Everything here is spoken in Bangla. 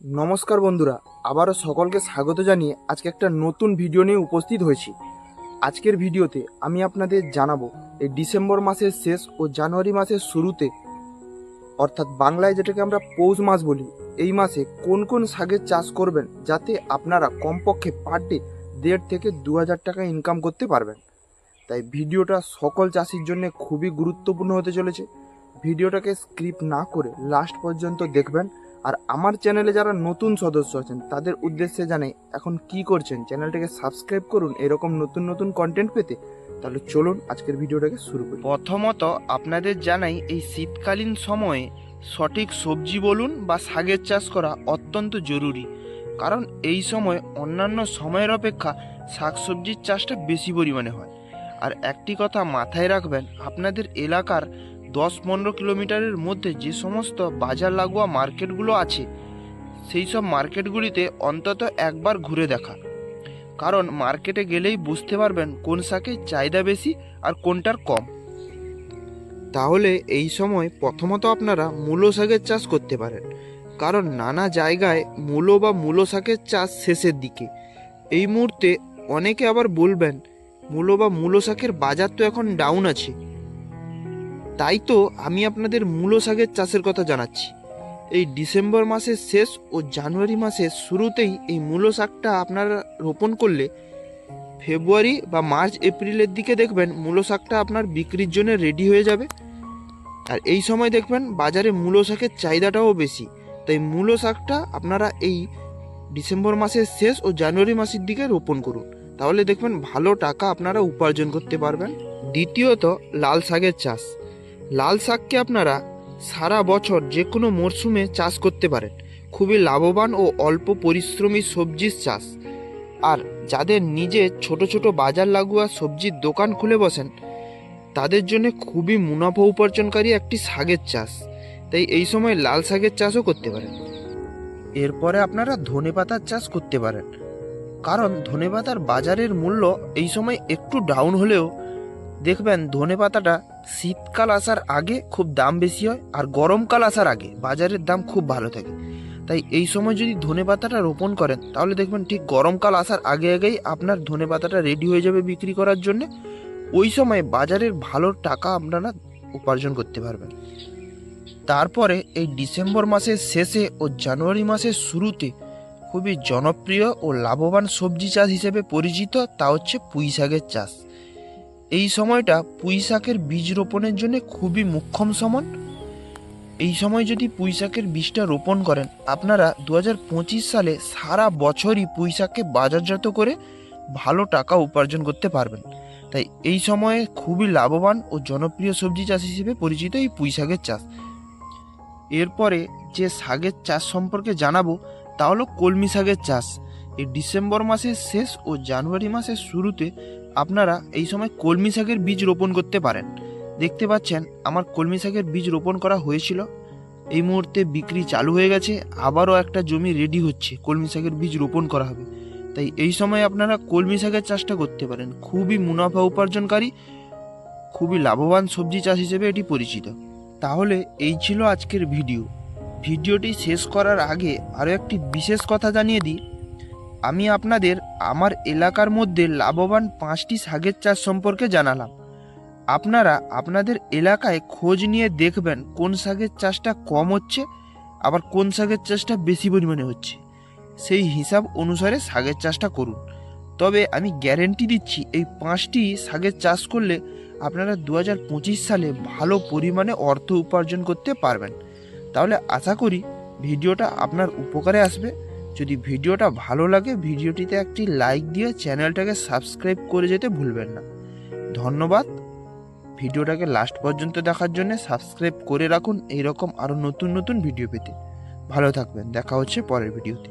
নমস্কার বন্ধুরা, আবারও সকলকে স্বাগত জানিয়ে আজকে একটা নতুন ভিডিও নিয়ে উপস্থিত হয়েছি। আজকের ভিডিওতে আমি আপনাদের জানাবো এই ডিসেম্বর মাসের শেষ ও জানুয়ারি মাসের শুরুতে, অর্থাৎ বাংলায় যেটাকে আমরা পৌষ মাস বলি, এই মাসে কোন কোন শাকের চাষ করবেন যাতে আপনারা কমপক্ষে পার ডে 1.5 থেকে 2,000 টাকা ইনকাম করতে পারবেন। তাই ভিডিওটা সকল চাষির জন্য খুবই গুরুত্বপূর্ণ হতে চলেছে। ভিডিওটাকে স্কিপ না করে লাস্ট পর্যন্ত দেখবেন। আর আমার চ্যানেলে যারা নতুন সদস্য আছেন তাদের উদ্দেশ্যে জানাই, এখন কি করছেন, চ্যানেলটাকে সাবস্ক্রাইব করুন এরকম নতুন নতুন কন্টেন্ট পেতে। তাহলে চলুন আজকের ভিডিওটাকে শুরু করি। প্রথমত আপনাদের জানাই, এই শীতকালীন সময়ে সঠিক সবজি বলুন বা শাকের চাষ করা অত্যন্ত জরুরি। কারণ এই সময় অন্যান্য সময়ের অপেক্ষা শাকসবজির চাষটা বেশি পরিমাণে হয়। আর একটি কথা মাথায় রাখবেন, আপনাদের এলাকার 10-15 কিলোমিটারের মধ্যে যে সমস্ত বাজার লাগোয়া মার্কেটগুলো আছে, সেই সব মার্কেটগুলিতে অন্তত একবার ঘুরে দেখা। কারণ মার্কেটে গেলেই বুঝতে পারবেন কোন শাকের চাহিদা বেশি আর কোনটার কম। তাহলে এই সময় প্রথমত আপনারা মূলো শাকের চাষ করতে পারেন, কারণ নানা জায়গায় মূলো বা মূলো শাকের চাষ শেষের দিকে। এই মুহূর্তে অনেকে আবার বলবেন, মূলো বা মূলো শাকের বাজার তো এখন ডাউন আছে। তাই তো আমি আপনাদের মূলো শাকের চাষের কথা জানাচ্ছি। এই ডিসেম্বর মাসের শেষ ও জানুয়ারি মাসের শুরুতেই এই মূলো শাকটা আপনারা রোপণ করলে ফেব্রুয়ারি বা মার্চ এপ্রিলের দিকে দেখবেন মূলো শাকটা আপনার বিক্রির জন্য রেডি হয়ে যাবে। আর এই সময় দেখবেন বাজারে মূলো শাকের চাহিদাটাও বেশি। তাই মূলো শাকটা আপনারা এই ডিসেম্বর মাসের শেষ ও জানুয়ারি মাসের দিকে রোপণ করুন, তাহলে দেখবেন ভালো টাকা আপনারা উপার্জন করতে পারবেন। দ্বিতীয়ত লাল শাকের চাষ। লাল শাককে আপনারা সারা বছর যে কোনো মরশুমে চাষ করতে পারেন। খুবই লাভবান ও অল্প পরিশ্রমী সবজির চাষ। আর যাদের নিজে ছোট ছোট বাজার লাগোয়া সবজির দোকান খুলে বসেন, তাদের জন্য খুবই মুনাফা উপার্জনকারী একটি শাকের চাষ। তাই এই সময় লাল শাকের চাষও করতে পারেন। এরপরে আপনারা ধনেপাতার চাষ করতে পারেন, কারণ ধনেপাতার বাজারের মূল্য এই সময় একটু ডাউন হলেও দেখবেন ধনেপাতাটা শীতকাল আসার আগে খুব দাম বেশি হয়, আর গরমকাল আসার আগে বাজারের দাম খুব ভালো থাকে। তাই এই সময় যদি ধনেপাতাটা রোপণ করেন, তাহলে দেখবেন ঠিক গরমকাল আসার আগে আগেই আপনার ধনেপাতাটা রেডি হয়ে যাবে বিক্রি করার জন্য। ওই সময় বাজারের ভালো টাকা আপনারা উপার্জন করতে পারবেন। তারপরে এই ডিসেম্বর মাসের শেষে ও জানুয়ারি মাসের শুরুতে খুবই জনপ্রিয় ও লাভবান সবজি চাষ হিসেবে পরিচিত, তা হচ্ছে পুঁই শাকের চাষ। এই সময়টা পুঁই শাকের বীজ রোপণের জন্য খুবই মোক্ষম সময়। এই সময় যদি পুঁই শাকের বীজটা রোপণ করেন, আপনারা 2025 সালে সারা বছরই পুঁই শাককে বাজারজাত করে ভালো টাকা উপার্জন করতে পারবেন। তাই এই সময়ে খুবই লাভবান ও জনপ্রিয় সবজি চাষ হিসেবে পরিচিত এই পুঁই শাকের চাষ। এরপরে যে শাকের চাষ সম্পর্কে জানাবো তা হলো কলমি শাকের চাষ। এই ডিসেম্বর মাসের শেষ ও জানুয়ারি মাসের শুরুতে আপনারা এই সময় কলমি শাকের বীজ রোপণ করতে পারেন। দেখতে পাচ্ছেন আমার কলমি শাকের বীজ রোপণ করা হয়েছিল, এই মুহূর্তে বিক্রি চালু হয়ে গেছে। আবারও একটা জমি রেডি হচ্ছে, কলমি শাকের বীজ রোপণ করা হবে। তাই এই সময় আপনারা কলমি শাকের চাষটা করতে পারেন। খুবই মুনাফা উপার্জনকারী, খুবই লাভবান সবজি চাষ হিসেবে এটি পরিচিত। তাহলে এই ছিল আজকের ভিডিওটি শেষ করার আগে আরও একটি বিশেষ কথা জানিয়ে দিই। আমি আপনাদের আমার এলাকার মধ্যে লাভবান 5টি শাকের চাষ সম্পর্কে জানালাম। আপনারা আপনাদের এলাকায় খোঁজ নিয়ে দেখবেন কোন শাকের চাষটা কম হচ্ছে, আবার কোন শাকের চাষটা বেশি পরিমাণে হচ্ছে। সেই হিসাব অনুসারে শাকের চাষটা করুন। তবে আমি গ্যারেন্টি দিচ্ছি, এই 5টি শাকের চাষ করলে আপনারা 2025 সালে ভালো পরিমাণে অর্থ উপার্জন করতে পারবেন। তাহলে আশা করি ভিডিওটা আপনার উপকারে আসবে। যদি ভিডিওটা ভালো লাগে, ভিডিওটিতে একটি লাইক দিয়ে চ্যানেলটাকে সাবস্ক্রাইব করে যেতে ভুলবেন না। ধন্যবাদ। ভিডিওটাকে লাস্ট পর্যন্ত দেখার জন্য সাবস্ক্রাইব করে রাখুন এইরকম আরও নতুন নতুন ভিডিও পেতে। ভালো থাকবেন, দেখা হচ্ছে পরের ভিডিওতে।